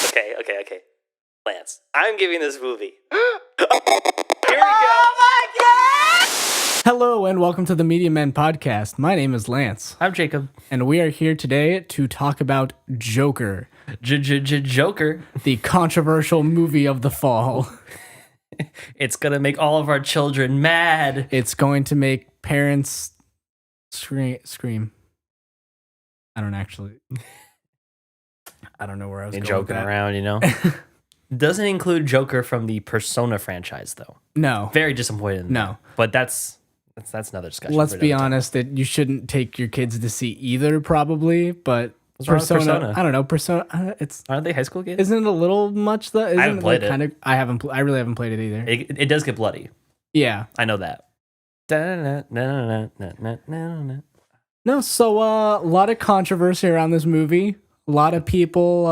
Okay. Lance, I'm giving this movie. Here we go. Oh my God! Hello and welcome to the Media Men podcast. My name is Lance, I'm Jacob. and we are here today to talk about Joker, Joker. the controversial movie of the fall. It's gonna make all of our children mad. It's going to make parents scream. I don't know where I was going Joking with that. around, you know. Doesn't include Joker from the Persona franchise, though. No. Very disappointed. In No. that. But that's another discussion. Let's for be another time. honest that you shouldn't take your kids to see either, probably, but What's wrong with Persona? I don't know, Persona, it's... Aren't they high school kids? Isn't it a little much, though? Isn't haven't played it. Kind of, I really haven't played it either. It does get bloody. Yeah. I know that. No, so a lot of controversy around this movie. A lot of people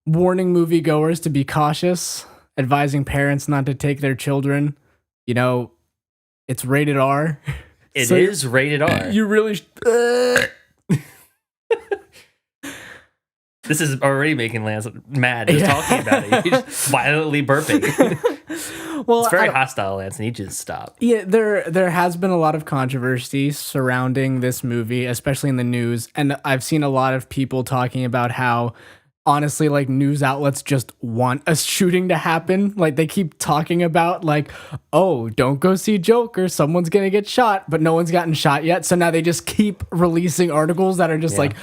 warning moviegoers to be cautious, advising parents not to take their children. You know, it's rated R. It is rated R. You really... This is already making Lance mad just talking about it. He's just violently burping. Well, It's very hostile, Lance, and he just stopped. Yeah, there has been a lot of controversy surrounding this movie, especially in the news, and I've seen a lot of people talking about how honestly, like, news outlets just want a shooting to happen. Like, they keep talking about, like, oh, don't go see Joker, someone's gonna get shot, but no one's gotten shot yet. So now they just keep releasing articles that are just like,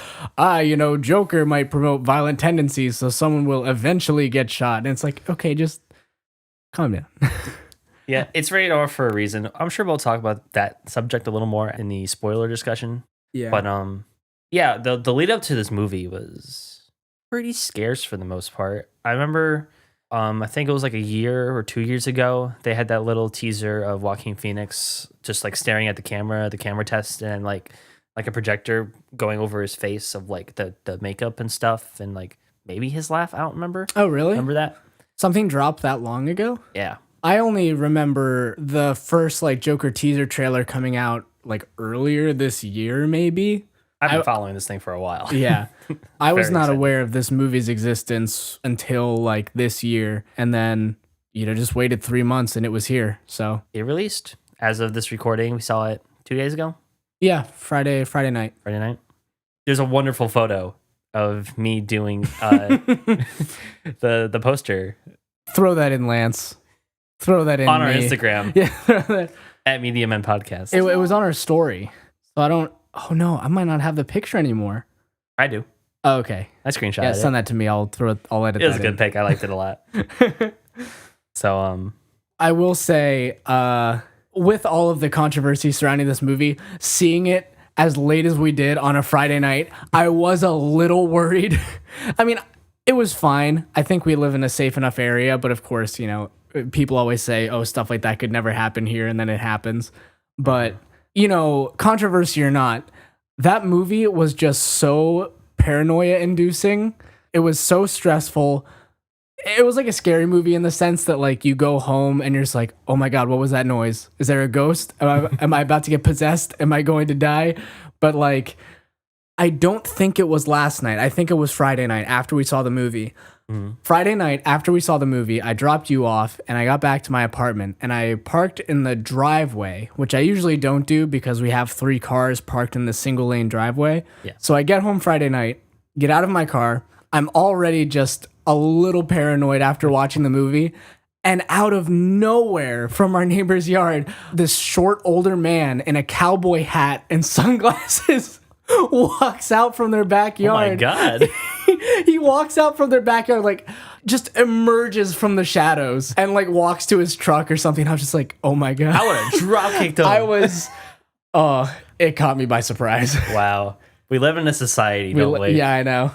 Joker might promote violent tendencies, so someone will eventually get shot. And it's like, okay, just calm down. Yeah, it's rated R for a reason. I'm sure we'll talk about that subject a little more in the spoiler discussion. Yeah. But yeah, the lead up to this movie was pretty scarce for the most part. I remember, I think it was like a year or 2 years ago, they had that little teaser of Joaquin Phoenix just like staring at the camera test, and like a projector going over his face of like the makeup and stuff, and like maybe his laugh. I don't remember. Oh, really? Remember that? Something dropped that long ago? Yeah. I only remember the first like Joker teaser trailer coming out like earlier this year, maybe. I've been following this thing for a while. Yeah. I was Very not excited. aware of this movie's existence until like this year, and then, just waited 3 months and it was here. So It released as of this recording. We saw it 2 days ago. yeah, Friday night. Friday night. There's a wonderful photo of me doing the poster Throw that in, Lance. Throw that in on our me. Instagram Yeah. at Media Men Podcast. It was on our story. So oh no, I might not have the picture anymore. I do. Oh, okay. I screenshot Yeah, it. send that to me. I'll edit It was a that good in. pick. I liked it a lot. So I will say, with all of the controversy surrounding this movie, seeing it as late as we did on a Friday night, I was a little worried. I mean, it was fine. I think we live in a safe enough area, but of course, people always say, oh, stuff like that could never happen here, and then it happens. But, controversy or not, that movie was just so paranoia-inducing. It was so stressful. It was like a scary movie in the sense that, like, you go home and you're just like, oh my God, what was that noise? Is there a ghost? Am I about to get possessed? Am I going to die? But, like, I don't think it was last night. I think it was Friday night after we saw the movie. Friday night after we saw the movie, I dropped you off and I got back to my apartment and I parked in the driveway, which I usually don't do because we have 3 cars parked in the single lane driveway. Yeah. So I get home Friday night, get out of my car. I'm already just a little paranoid after watching the movie. And out of nowhere from our neighbor's yard, this short older man in a cowboy hat and sunglasses walks out from their backyard. oh my God. He walks out from their backyard, like, just emerges from the shadows and, like, walks to his truck or something. I was just like, oh my God. I would have drop kicked him. It caught me by surprise. Wow. We live in a society, don't we? Yeah, I know.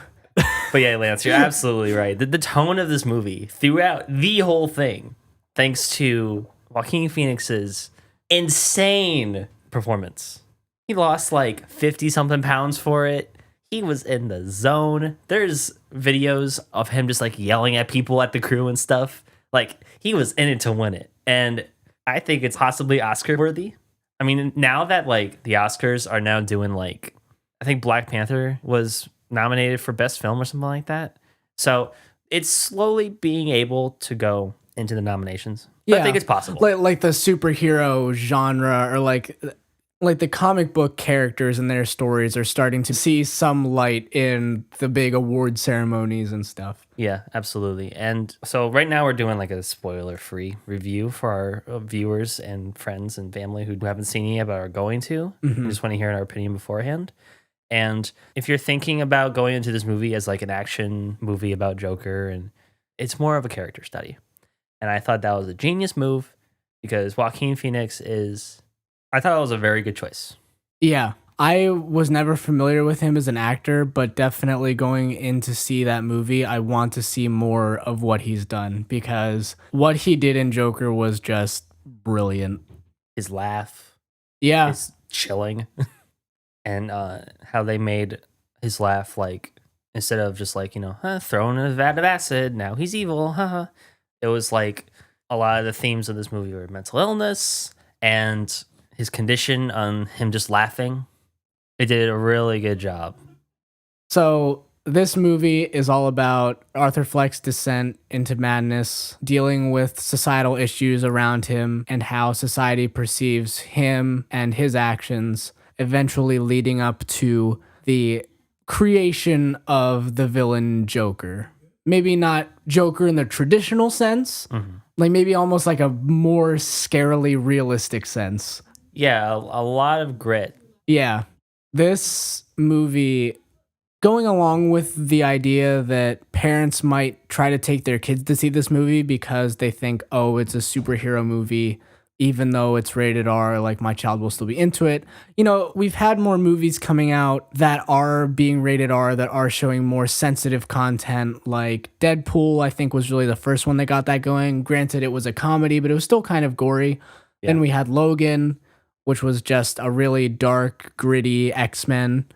But yeah, Lance, you're absolutely right. The tone of this movie throughout the whole thing, thanks to Joaquin Phoenix's insane performance. He lost like 50-something pounds for it. He was in the zone. There's videos of him just like yelling at people, at the crew and stuff. Like, he was in it to win it. And I think it's possibly Oscar worthy. I mean, now that like the Oscars are now doing like, I think Black Panther was nominated for Best Film or something like that. So it's slowly being able to go into the nominations. But I think it's possible. Like the superhero genre, or like the comic book characters and their stories are starting to see some light in the big award ceremonies and stuff. Yeah, absolutely. And so right now we're doing like a spoiler-free review for our viewers and friends and family who haven't seen it yet but are going to. Mm-hmm. We just want to hear our opinion beforehand. And if you're thinking about going into this movie as like an action movie about Joker, and it's more of a character study. And I thought that was a genius move because Joaquin Phoenix I thought it was a very good choice. Yeah. I was never familiar with him as an actor, but definitely going in to see that movie, I want to see more of what he's done, because what he did in Joker was just brilliant. His laugh Yeah. is chilling. And how they made his laugh, like, instead of just like, thrown in a vat of acid, now he's evil, haha. It was like a lot of the themes of this movie were mental illness and his condition on him just laughing. They did a really good job. So this movie is all about Arthur Fleck's descent into madness, dealing with societal issues around him and how society perceives him and his actions, eventually leading up to the creation of the villain Joker. Maybe not Joker in the traditional sense, like maybe almost like a more scarily realistic sense. Yeah, a lot of grit. Yeah. This movie, going along with the idea that parents might try to take their kids to see this movie because they think, oh, it's a superhero movie, even though it's rated R, like my child will still be into it. We've had more movies coming out that are being rated R, that are showing more sensitive content, like Deadpool, I think was really the first one that got that going. Granted, it was a comedy, but it was still kind of gory. Yeah. Then we had Logan, which was just a really dark, gritty X-Men.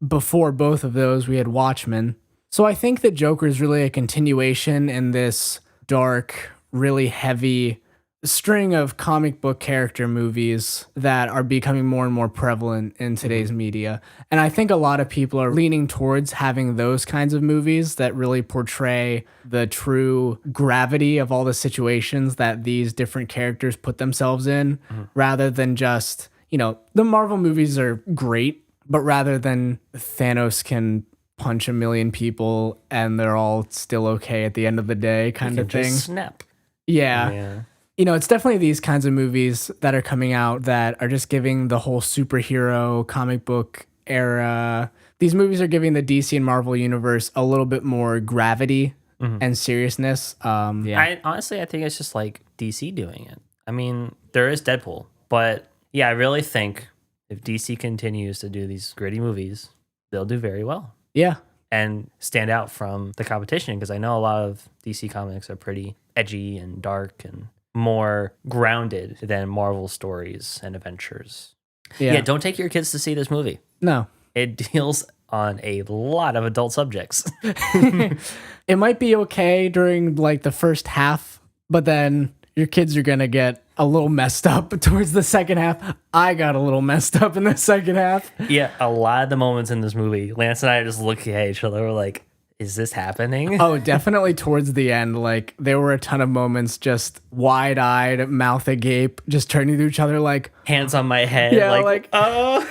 Before both of those, we had Watchmen. So I think that Joker is really a continuation in this dark, really heavy string of comic book character movies that are becoming more and more prevalent in today's media. And I think a lot of people are leaning towards having those kinds of movies that really portray the true gravity of all the situations that these different characters put themselves in, rather than just, the Marvel movies are great, but rather than Thanos can punch a million people and they're all still okay at the end of the day kind of thing. Just snap. Yeah. It's definitely these kinds of movies that are coming out that are just giving the whole superhero comic book era. These movies are giving the DC and Marvel universe a little bit more gravity and seriousness. I think it's just like DC doing it. I mean, there is Deadpool, but yeah, I really think if DC continues to do these gritty movies, they'll do very well. Yeah. And stand out from the competition, because I know a lot of DC comics are pretty edgy and dark and more grounded than Marvel stories and adventures. Yeah, don't take your kids to see this movie. No. It deals on a lot of adult subjects. It might be okay during like the first half, but then your kids are going to get a little messed up towards the second half. I got a little messed up in the second half. Yeah, a lot of the moments in this movie, Lance and I just looked at each other, we're like, is this happening? Oh, definitely towards the end. Like, there were a ton of moments just wide-eyed, mouth agape, just turning to each other like... Hands on my head. Yeah, like oh...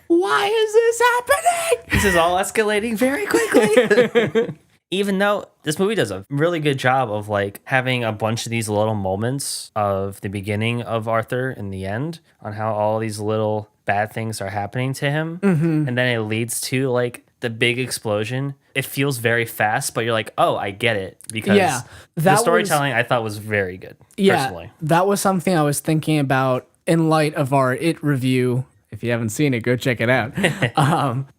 Why is this happening? This is all escalating very quickly. Even though this movie does a really good job of like having a bunch of these little moments of the beginning of Arthur and the end, on how all these little bad things are happening to him. And then it leads to like the big explosion. It feels very fast, but you're like, oh, I get it. Because the storytelling I thought was very good, personally. That was something I was thinking about in light of our It review. If you haven't seen it, go check it out.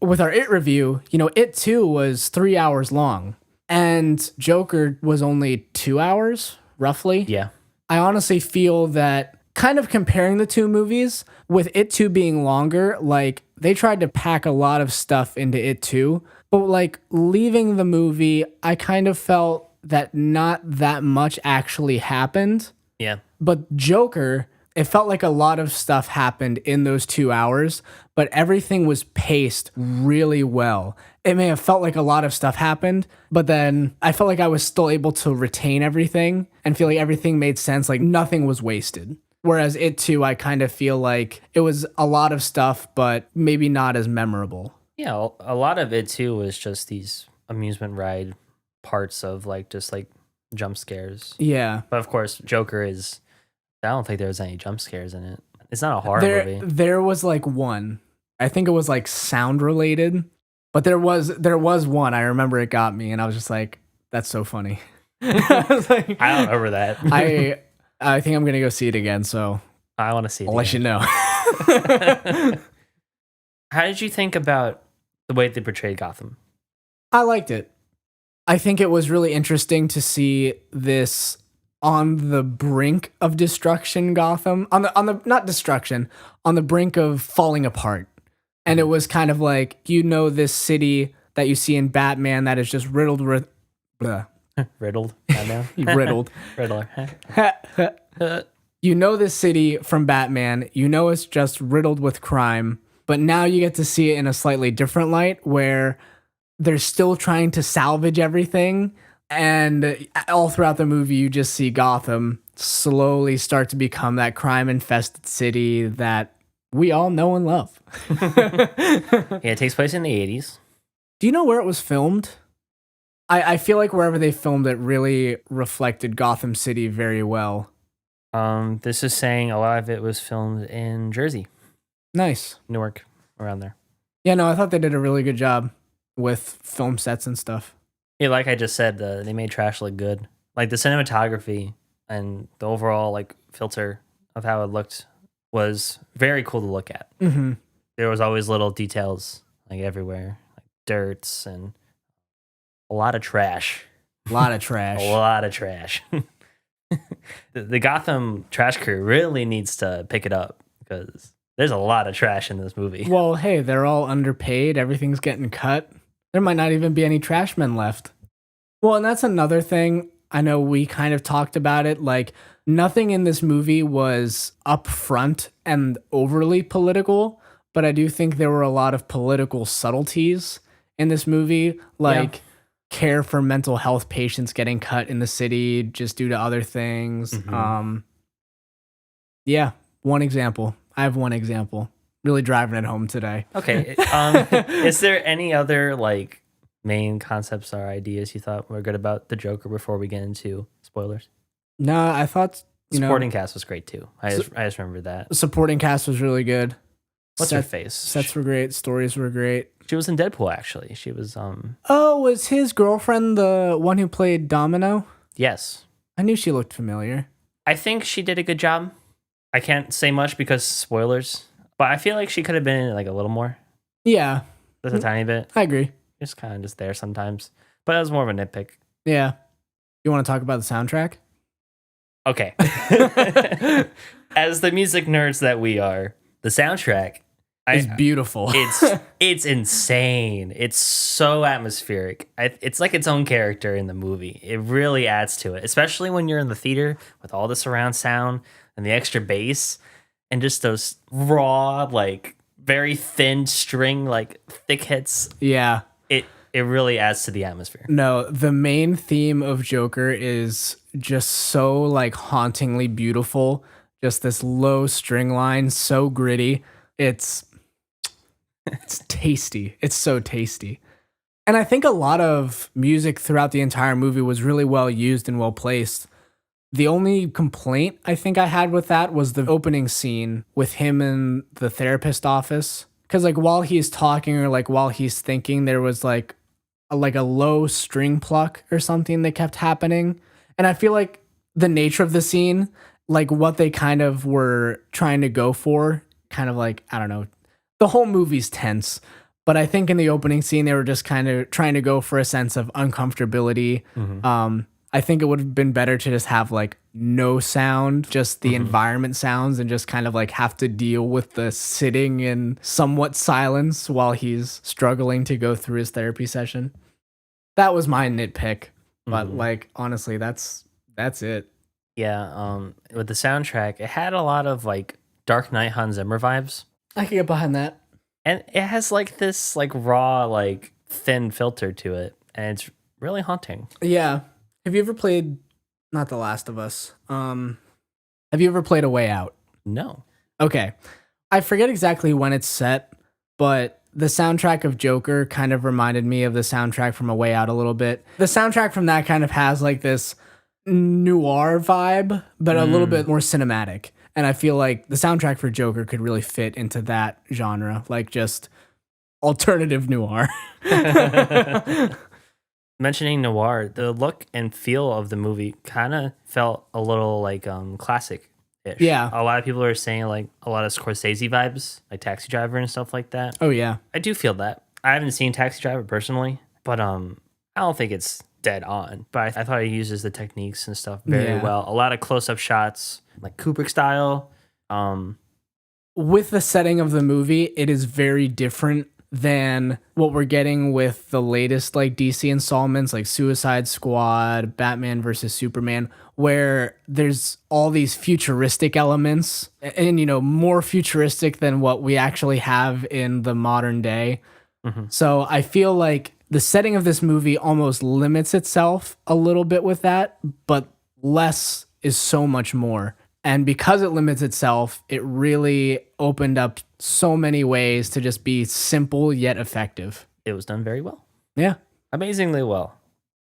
With our It review, It too was 3 hours long. And Joker was only 2 hours, roughly. Yeah. I honestly feel that kind of comparing the two movies, with It 2 being longer, like they tried to pack a lot of stuff into It 2, but like leaving the movie, I kind of felt that not that much actually happened. Yeah. But Joker, it felt like a lot of stuff happened in those 2 hours, but everything was paced really well. it may have felt like a lot of stuff happened, but then I felt like I was still able to retain everything and feel like everything made sense, like nothing was wasted. Whereas It Too, I kind of feel like it was a lot of stuff, but maybe not as memorable. Yeah, a lot of it too was just these amusement ride parts of like just like jump scares. Yeah. But of course, Joker is. I don't think there was any jump scares in it. It's not a horror movie. There was like one. I think it was like sound related, but there was one. I remember it got me, and I was just like, "That's so funny." I was like, I don't remember that. I think I'm gonna go see it again. So I want to see it. I'll let you know. How did you think about the way they portrayed Gotham? I liked it. I think it was really interesting to see this on the brink of destruction Gotham. On the not destruction, on the brink of falling apart. And it was kind of like, this city that you see in Batman that is just riddled with Riddled? Batman? riddled. Riddler. This city from Batman. It's just riddled with crime. But now you get to see it in a slightly different light where they're still trying to salvage everything. And all throughout the movie, you just see Gotham slowly start to become that crime-infested city that we all know and love. Yeah, it takes place in the 80s. Do you know where it was filmed? I feel like wherever they filmed it really reflected Gotham City very well. This is saying a lot of it was filmed in Jersey. Nice. Newark, around there. Yeah, no, I thought they did a really good job with film sets and stuff. Yeah, like I just said, they made trash look good. Like the cinematography and the overall like filter of how it looked was very cool to look at. Mm-hmm. There was always little details like everywhere, like dirts and a lot of trash. A lot of trash. A lot of trash. The Gotham trash crew really needs to pick it up because there's a lot of trash in this movie. Well, hey, they're all underpaid. Everything's getting cut. There might not even be any trash men left. Well, and that's another thing. I know we kind of talked about it. Like, nothing in this movie was upfront and overly political, but I do think there were a lot of political subtleties in this movie, like care for mental health patients getting cut in the city just due to other things. Mm-hmm. Yeah, one example. I have one example. Really driving it home today. Okay. Is there any other like main concepts or ideas you thought were good about the Joker before we get into spoilers? No, I thought supporting cast was great too. I just remember that. Supporting cast was really good. What's her face? Sets were great. Stories were great. She was in Deadpool actually. She was Oh, was his girlfriend the one who played Domino? Yes. I knew she looked familiar. I think she did a good job. I can't say much because spoilers, but I feel like she could have been in it like a little more. Yeah. Just a tiny bit. I agree. Just kind of just there sometimes. But it was more of a nitpick. Yeah. You want to talk about the soundtrack? Okay. As the music nerds that we are, the soundtrack is beautiful. It's insane. It's so atmospheric. It's like its own character in the movie. It really adds to it, especially when you're in the theater with all the surround sound and the extra bass and just those raw, like very thin string, like thick hits. Yeah. It really adds to the atmosphere. No, the main theme of Joker is just so like hauntingly beautiful. Just this low string line, so gritty. It's tasty. It's so tasty. And I think a lot of music throughout the entire movie was really well used and well placed. The only complaint I think I had with that was the opening scene with him in the therapist office. Because like while he's talking or like while he's thinking, there was like a low string pluck or something that kept happening. And I feel like the nature of the scene, like what they kind of were trying to go for, kind of like, I don't know, the whole movie's tense. But I think in the opening scene, they were just kind of trying to go for a sense of uncomfortability. Mm-hmm. I think it would have been better to just have like no sound, just the environment sounds, and just kind of like have to deal with the sitting in somewhat silence while he's struggling to go through his therapy session. That was my nitpick, but like honestly, that's it. Yeah, with the soundtrack, it had a lot of like Dark Knight Hans Zimmer vibes. I can get behind that. And it has like this like raw like thin filter to it, and it's really haunting. Yeah. Have you ever played, not The Last of Us, have you ever played A Way Out? No. Okay. I forget exactly when it's set, but the soundtrack of Joker kind of reminded me of the soundtrack from A Way Out a little bit. The soundtrack from that kind of has like this noir vibe, but a little bit more cinematic. And I feel like the soundtrack for Joker could really fit into that genre, like just alternative noir. Mentioning noir, the look and feel of the movie kind of felt a little like classic-ish. Yeah. A lot of people are saying like a lot of Scorsese vibes, like Taxi Driver and stuff like that. Oh, yeah. I do feel that. I haven't seen Taxi Driver personally, but I don't think it's dead on. But I thought he uses the techniques and stuff very well. A lot of close-up shots, like Kubrick style. With the setting of the movie, it is very different than what we're getting with the latest like DC installments like Suicide Squad, Batman versus Superman, where there's all these futuristic elements and, you know, more futuristic than what we actually have in the modern day. So I feel like the setting of this movie almost limits itself a little bit with that, but less is so much more. And because it limits itself, it really opened up so many ways to just be simple yet effective. It was done very well. Yeah. Amazingly well.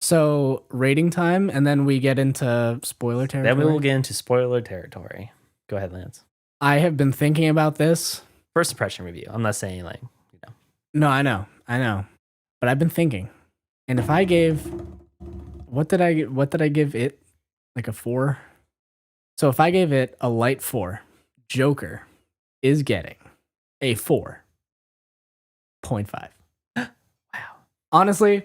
So rating time, and then we get into spoiler territory. Then we will get into spoiler territory. Go ahead, Lance. I have been thinking about this. First impression review. I'm not saying like, you know. No, I know. But I've been thinking. And if I gave, what did I give it? Like a 4? So if I gave it a light 4, Joker is getting a 4.5. Wow. Honestly,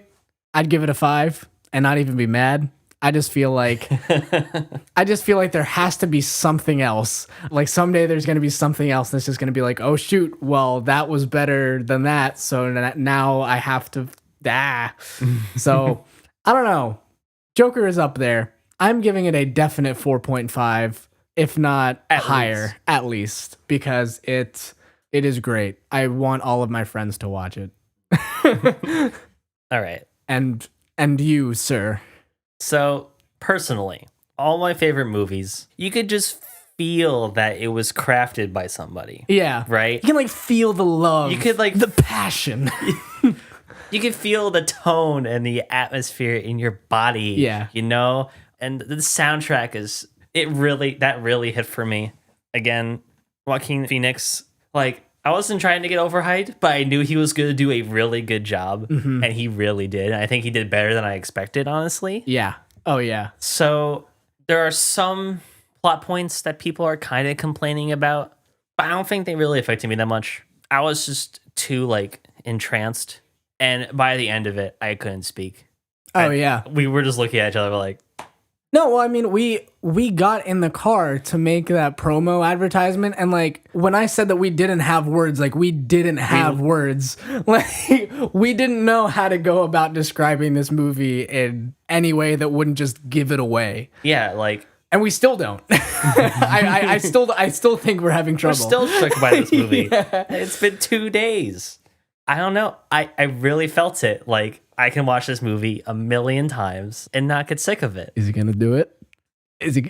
I'd give it a 5 and not even be mad. I just feel like there has to be something else. Like someday there's going to be something else that's just going to be like, oh shoot, well that was better than that, so now I have to So I don't know. Joker is up there. I'm giving it a definite 4.5, if not higher, at least, because it is great. I want all of my friends to watch it. All right. And you, sir. So, personally, all my favorite movies, you could just feel that it was crafted by somebody. Yeah. Right? You can like feel the love. You could like the passion. You can feel the tone and the atmosphere in your body. Yeah. You know? And the soundtrack that really hit for me. Again, Joaquin Phoenix, like, I wasn't trying to get overhyped, but I knew he was going to do a really good job, and he really did. And I think he did better than I expected, honestly. Yeah. Oh, yeah. So there are some plot points that people are kind of complaining about, but I don't think they really affected me that much. I was just too, like, entranced, and by the end of it, I couldn't speak. Oh, yeah. We were just looking at each other like... No, well, I mean, we got in the car to make that promo advertisement, and like when I said that we didn't have words, like we didn't have words. Like we didn't know how to go about describing this movie in any way that wouldn't just give it away. Yeah, like, and we still don't. I still think we're having trouble. We're still shook by this movie. Yeah. It's been 2 days. I don't know. I really felt it. Like, I can watch this movie a million times and not get sick of it. Is he gonna do it? Is it?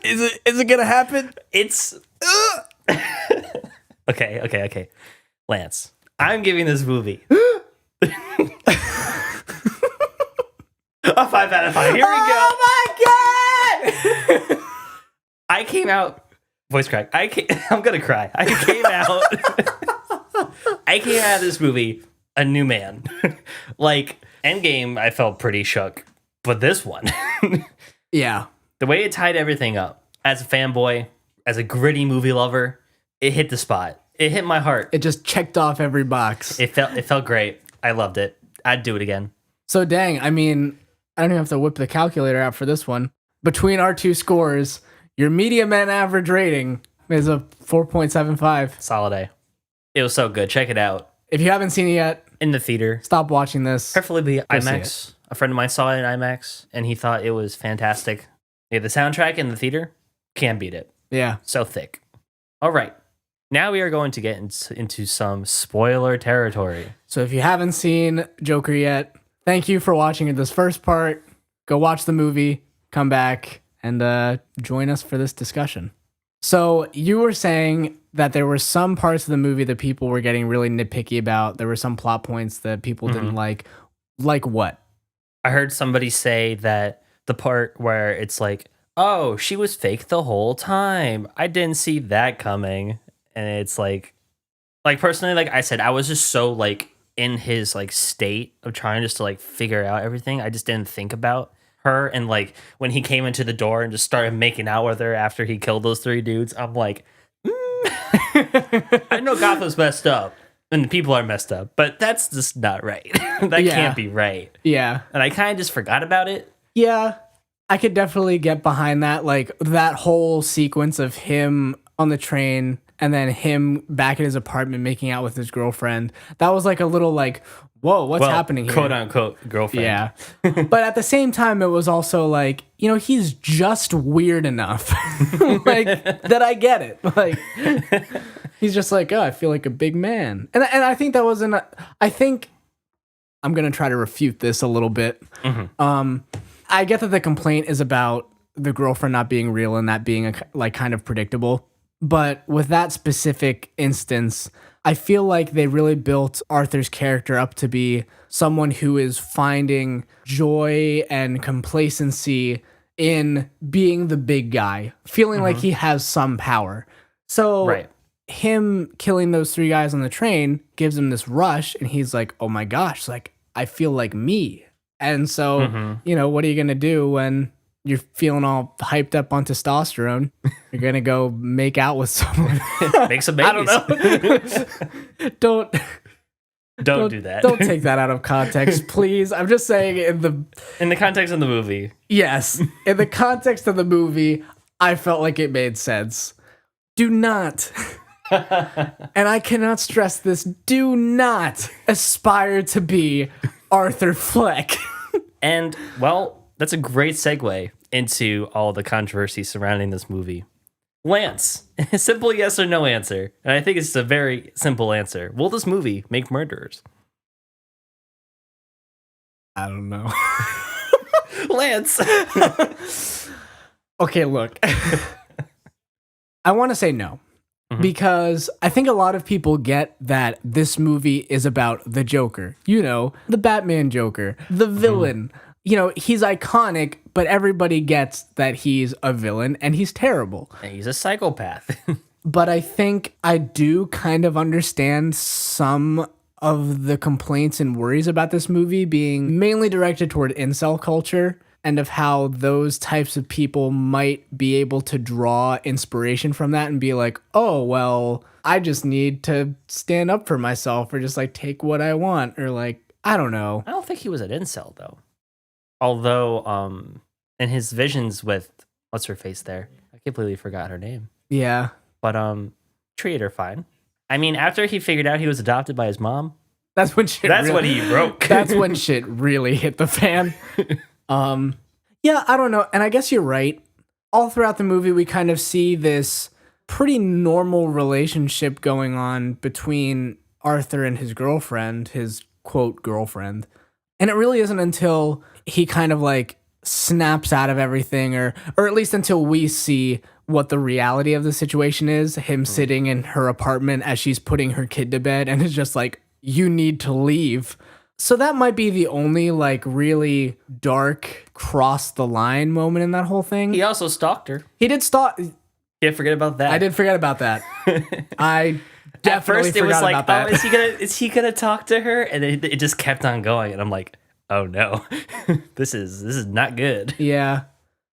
Is it gonna happen? It's okay. Lance, I'm giving this movie a 5 out of 5. Here we go. Oh my god! I came out. Voice crack. I'm gonna cry. I came out of this movie a new man. Like, Endgame, I felt pretty shook. But this one, yeah. The way it tied everything up, as a fanboy, as a gritty movie lover, it hit the spot. It hit my heart. It just checked off every box. It felt great. I loved it. I'd do it again. So dang, I mean, I don't even have to whip the calculator out for this one. Between our two scores, your medium and average rating is a 4.75. Solid A. It was so good. Check it out. If you haven't seen it yet, in the theater. Stop watching this. Preferably be see IMAX. A friend of mine saw it in IMAX, and he thought it was fantastic. Yeah, the soundtrack in the theater, can't beat it. Yeah. So thick. All right. Now we are going to get into some spoiler territory. So if you haven't seen Joker yet, thank you for watching this first part. Go watch the movie, come back, and join us for this discussion. So you were saying that there were some parts of the movie that people were getting really nitpicky about. There were some plot points that people didn't like. Like what? I heard somebody say that the part where it's like, oh, she was fake the whole time. I didn't see that coming. And it's like personally, like I said, I was just so like in his like state of trying just to like figure out everything. I just didn't think about her. And like when he came into the door and just started making out with her after he killed those 3 dudes, I'm like, I know Gotham's messed up and the people are messed up, but that's just not right. That can't be right. Yeah. And I kind of just forgot about it. Yeah. I could definitely get behind that. Like that whole sequence of him on the train and then him back at his apartment making out with his girlfriend. That was like a little like, whoa, what's happening here? Quote unquote girlfriend. Yeah. But at the same time, it was also like, you know, he's just weird enough like that I get it. Like he's just like, oh, I feel like a big man. And I think that wasn't, I think I'm going to try to refute this a little bit. I get that the complaint is about the girlfriend not being real and that being like kind of predictable. But with that specific instance, I feel like they really built Arthur's character up to be someone who is finding joy and complacency in being the big guy, feeling like he has some power. So him killing those 3 guys on the train gives him this rush, and he's like, oh my gosh, like I feel like me. And so, you know, what are you going to do when you're feeling all hyped up on testosterone? You're going to go make out with someone. Make some babies. I don't know. Don't do that. Don't take that out of context, please. I'm just saying in the context of the movie. Yes. In the context of the movie, I felt like it made sense. Do not, and I cannot stress this, do not aspire to be Arthur Fleck. And, well, that's a great segue into all the controversy surrounding this movie. Lance, simple yes or no answer. And I think it's a very simple answer. Will this movie make murderers? I don't know. Lance. Okay, look. I want to say no. Because I think a lot of people get that this movie is about the Joker. You know, the Batman Joker, the villain. You know, he's iconic, but everybody gets that he's a villain and he's terrible. And he's a psychopath. But I think I do kind of understand some of the complaints and worries about this movie being mainly directed toward incel culture and of how those types of people might be able to draw inspiration from that and be like, oh, well, I just need to stand up for myself or just like take what I want or like, I don't know. I don't think he was an incel though. Although, in his visions with, what's her face there? I completely forgot her name. Yeah. But, treated her fine. I mean, after he figured out he was adopted by his mom. That's when shit when he broke. That's when shit really hit the fan. Yeah, I don't know. And I guess you're right. All throughout the movie, we kind of see this pretty normal relationship going on between Arthur and his girlfriend, his quote girlfriend. And it really isn't until he kind of like snaps out of everything or at least until we see what the reality of the situation is, him sitting in her apartment as she's putting her kid to bed and is just like, you need to leave. So that might be the only like really dark cross the line moment in that whole thing. He also stalked her. He did stalk. Can't forget about that. I did forget about that. I definitely At first it was forgot like, about that. oh, is he gonna talk to her? And it just kept on going, and I'm like, oh no, this is not good. Yeah,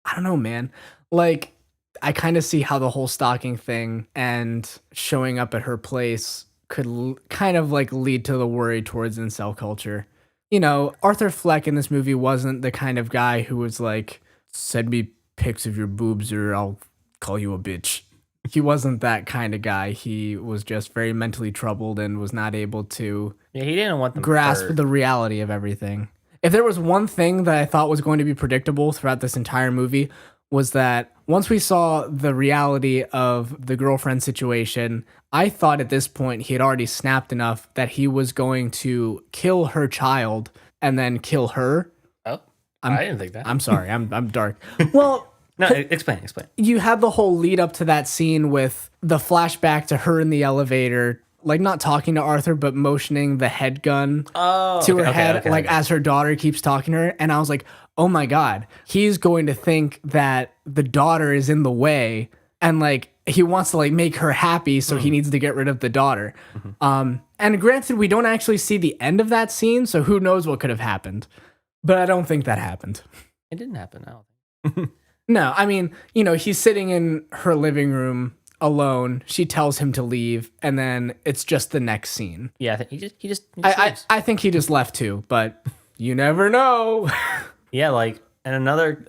I don't know, man. Like, I kind of see how the whole stalking thing and showing up at her place could kind of like lead to the worry towards incel culture. You know, Arthur Fleck in this movie wasn't the kind of guy who was like, send me pics of your boobs or I'll call you a bitch. He wasn't that kind of guy. He was just very mentally troubled and was not able to Yeah, he didn't want them grasp hurt. the reality of everything. If there was one thing that I thought was going to be predictable throughout this entire movie was that once we saw the reality of the girlfriend situation, I thought at this point he had already snapped enough that he was going to kill her child and then kill her. Oh, I didn't think that. I'm sorry, I'm dark. Well, No, explain. you had the whole lead up to that scene with the flashback to her in the elevator, like not talking to Arthur, but motioning the head gun to her head, like as her daughter keeps talking to her. And I was like, oh my God, he's going to think that the daughter is in the way. And like, he wants to like make her happy. So he needs to get rid of the daughter. And granted, we don't actually see the end of that scene. So who knows what could have happened, but I don't think that happened. It didn't happen. I don't think. No, I mean, you know, he's sitting in her living room alone. She tells him to leave, and then it's just the next scene. Yeah, I think he just I think he just left too, but you never know. Yeah, like, and another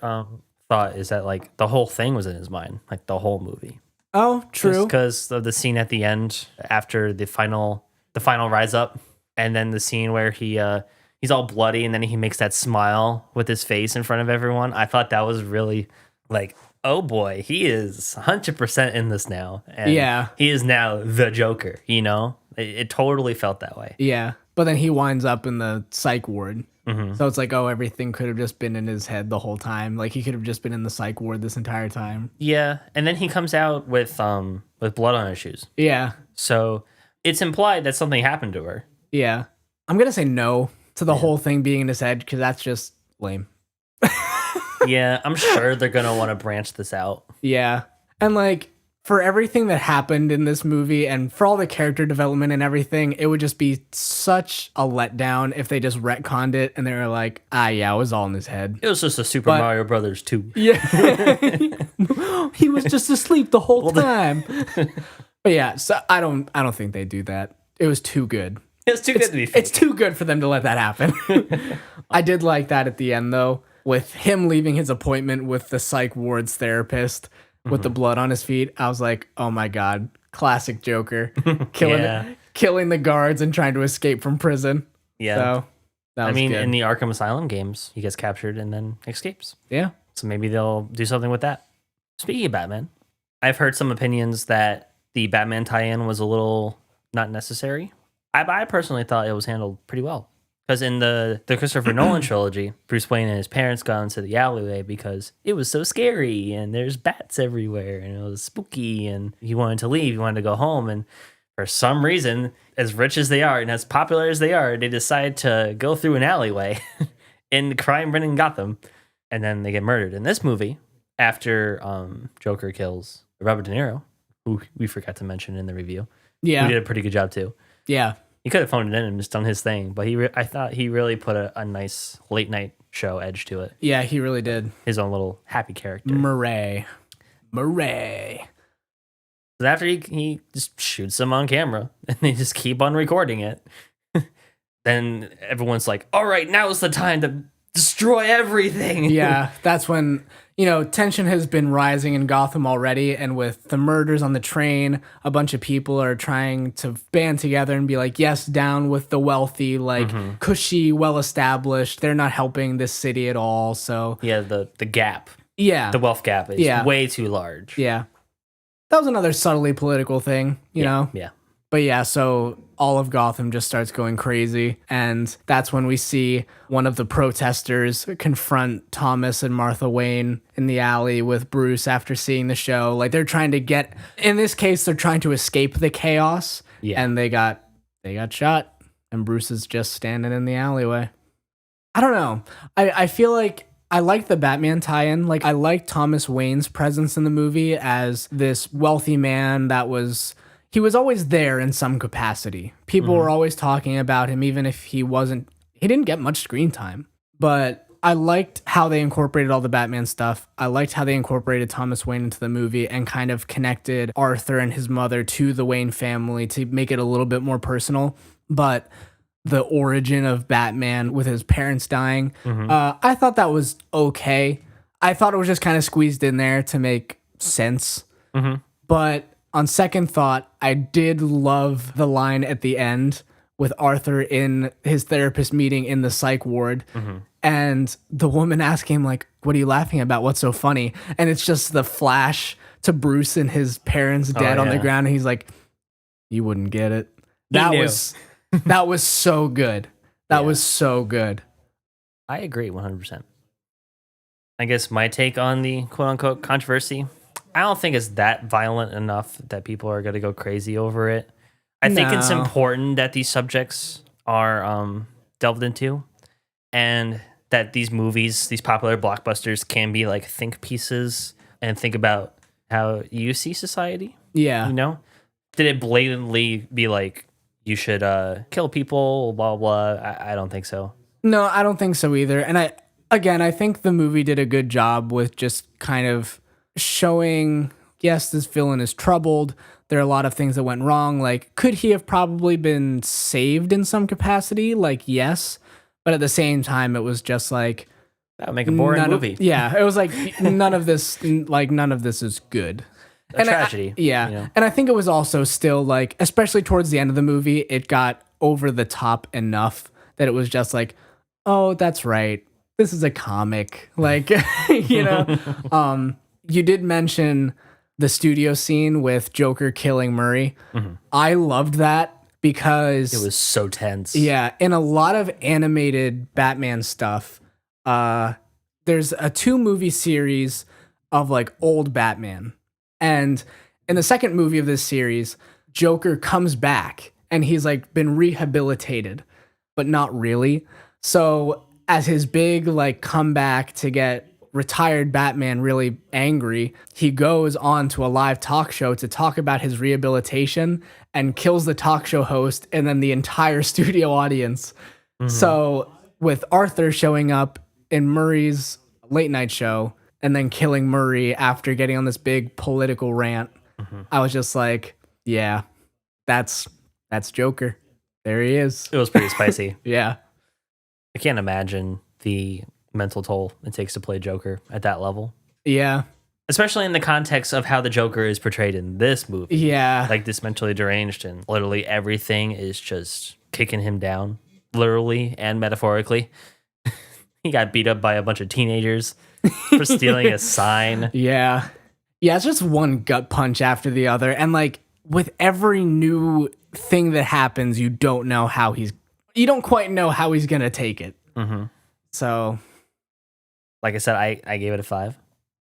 thought is that like the whole thing was in his mind, like the whole movie. Oh, true. Because of the scene at the end after the final rise up, and then the scene where he's all bloody, and then he makes that smile with his face in front of everyone. I thought that was really like, oh boy, he is 100% in this now. And Yeah. he is now the Joker, you know? It totally felt that way. Yeah, but then he winds up in the psych ward. So it's like, oh, everything could have just been in his head the whole time. Like he could have just been in the psych ward this entire time. Yeah, and then he comes out with blood on his shoes. Yeah, So it's implied that something happened to her. yeah. I'm gonna say no to the whole thing being in his head because that's just lame. Yeah, I'm sure they're gonna want to branch this out. Yeah. And like for everything that happened in this movie and for all the character development and everything, it would just be such a letdown if they just retconned it and they were like, yeah, it was all in his head. It was just a Super Mario Brothers 2. Yeah. He was just asleep the whole time. But yeah, so I don't think they do that. It was too good. It was too good to be fake. It's too good for them to let that happen. I did like that at the end though, with him leaving his appointment with the psych ward's therapist with the blood on his feet. I was like, oh my God, classic Joker. Killing the guards and trying to escape from prison. Yeah. So that was good. In the Arkham Asylum games, he gets captured and then escapes. Yeah. So maybe they'll do something with that. Speaking of Batman, I've heard some opinions that the Batman tie-in was a little not necessary. I personally thought it was handled pretty well. Because in the Christopher Nolan trilogy, Bruce Wayne and his parents got into the alleyway because it was so scary and there's bats everywhere and it was spooky and he wanted to leave. He wanted to go home. And for some reason, as rich as they are and as popular as they are, they decide to go through an alleyway in crime-ridden Gotham. And then they get murdered. In this movie, after Joker kills Robert De Niro, who we forgot to mention in the review, Yeah. who did a pretty good job too. Yeah. He could have phoned it in and just done his thing, but I thought he really put a nice late night show edge to it. Yeah, he really did. His own little happy character. Murray. So after he just shoots them on camera and they just keep on recording it, then everyone's like, all right, now's the time to destroy everything. Yeah, that's when, tension has been rising in Gotham already. And with the murders on the train, a bunch of people are trying to band together and be like, yes, down with the wealthy, cushy, well-established. They're not helping this city at all. So Yeah, the gap. yeah, The wealth gap is way too large. yeah, that was another subtly political thing, you know? Yeah. But yeah, so all of Gotham just starts going crazy. And that's when we see one of the protesters confront Thomas and Martha Wayne in the alley with Bruce after seeing the show. Like they're trying to in this case, they're trying to escape the chaos. Yeah. And they got shot. And Bruce is just standing in the alleyway. I don't know. I feel like I like the Batman tie-in. Like I like Thomas Wayne's presence in the movie as this wealthy man he was always there in some capacity. People were always talking about him, even if he didn't get much screen time. But I liked how they incorporated all the Batman stuff. I liked how they incorporated Thomas Wayne into the movie and kind of connected Arthur and his mother to the Wayne family to make it a little bit more personal. But the origin of Batman with his parents dying, I thought that was okay. I thought it was just kind of squeezed in there to make sense. But on second thought, I did love the line at the end with Arthur in his therapist meeting in the psych ward. And the woman asking him, like, what are you laughing about? What's so funny? And it's just the flash to Bruce and his parents dead on the ground. And he's like, you wouldn't get it. That was so good. That was so good. I agree 100%. I guess my take on the quote unquote controversy, I don't think it's that violent enough that people are going to go crazy over it. I think it's important that these subjects are delved into, and that these movies, these popular blockbusters, can be like think pieces and think about how you see society. Yeah. You know? Did it blatantly be like, you should kill people, blah, blah? I don't think so. No, I don't think so either. And I think the movie did a good job with just kind of showing, yes, this villain is troubled. There are a lot of things that went wrong. Like, could he have probably been saved in some capacity? Like, yes. But at the same time, it was just like, that would make a boring movie. It was like none of this is good. A tragedy. You know? And I think it was also still like, especially towards the end of the movie, it got over the top enough that it was just like, oh, that's right. This is a comic. Like, you know, you did mention the studio scene with Joker killing Murray. I loved that because it was so tense. Yeah. In a lot of animated Batman stuff, there's a 2-movie series of like old Batman. And in the second movie of this series, Joker comes back and he's like been rehabilitated, but not really. So as his big like comeback to get retired Batman really angry, he goes on to a live talk show to talk about his rehabilitation and kills the talk show host and then the entire studio audience. So with Arthur showing up in Murray's late night show and then killing Murray after getting on this big political rant, I was just like, yeah, that's Joker. There he is. It was pretty spicy. Yeah. I can't imagine the mental toll it takes to play Joker at that level. Yeah. Especially in the context of how the Joker is portrayed in this movie. Yeah. Like this mentally deranged and literally everything is just kicking him down, literally and metaphorically. He got beat up by a bunch of teenagers for stealing a sign. Yeah. Yeah, it's just one gut punch after the other. And like with every new thing that happens, you don't quite know how he's going to take it. So, like I said, I gave it a 5.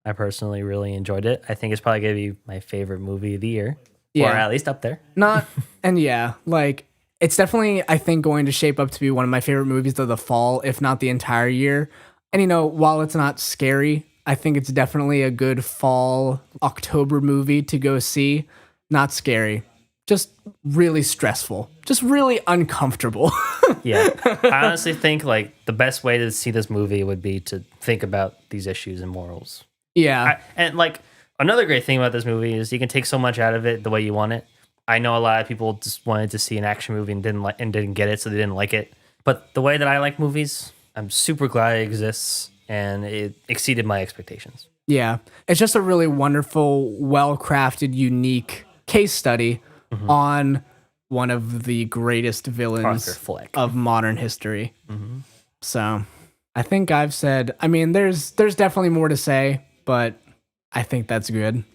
I personally really enjoyed it. I think it's probably going to be my favorite movie of the year. Yeah. Or at least up there. Like it's definitely, I think, going to shape up to be one of my favorite movies of the fall, if not the entire year. And, you know, while it's not scary, I think it's definitely a good fall October movie to go see. Not scary, just really stressful, just really uncomfortable. Yeah. I honestly think like the best way to see this movie would be to think about these issues and morals. Yeah. And like another great thing about this movie is you can take so much out of it the way you want it. I know a lot of people just wanted to see an action movie and didn't get it, so they didn't like it. But the way that I like movies, I'm super glad it exists, and it exceeded my expectations. Yeah. It's just a really wonderful, well-crafted, unique case study on one of the greatest villains of modern history. So I think I've said, I mean, there's definitely more to say, but I think that's good.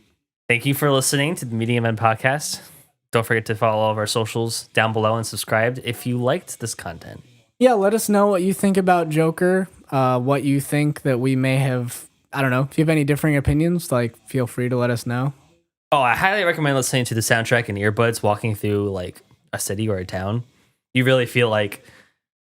Thank you for listening to the Medium End Podcast. Don't forget to follow all of our socials down below and subscribe if you liked this content. Yeah, let us know what you think about Joker, what you think that we may have, I don't know, if you have any differing opinions, like feel free to let us know. Oh, I highly recommend listening to the soundtrack in earbuds walking through like a city or a town. You really feel like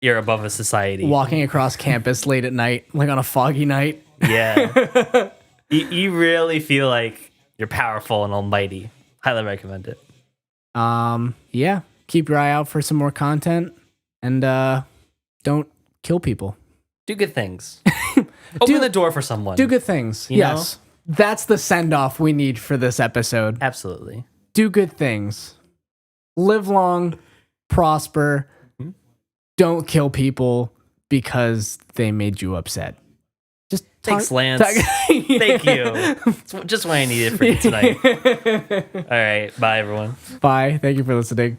you're above a society. Walking across campus late at night, like on a foggy night. Yeah. you really feel like you're powerful and almighty. Highly recommend it. Yeah. Keep your eye out for some more content and don't kill people. Do good things. Open the door for someone. Do good things. Yes. That's the send-off we need for this episode. Absolutely. Do good things. Live long, prosper. Don't kill people because they made you upset. Just thanks, Lance. Thank you. It's just what I needed for you tonight. All right. Bye, everyone. Bye. Thank you for listening.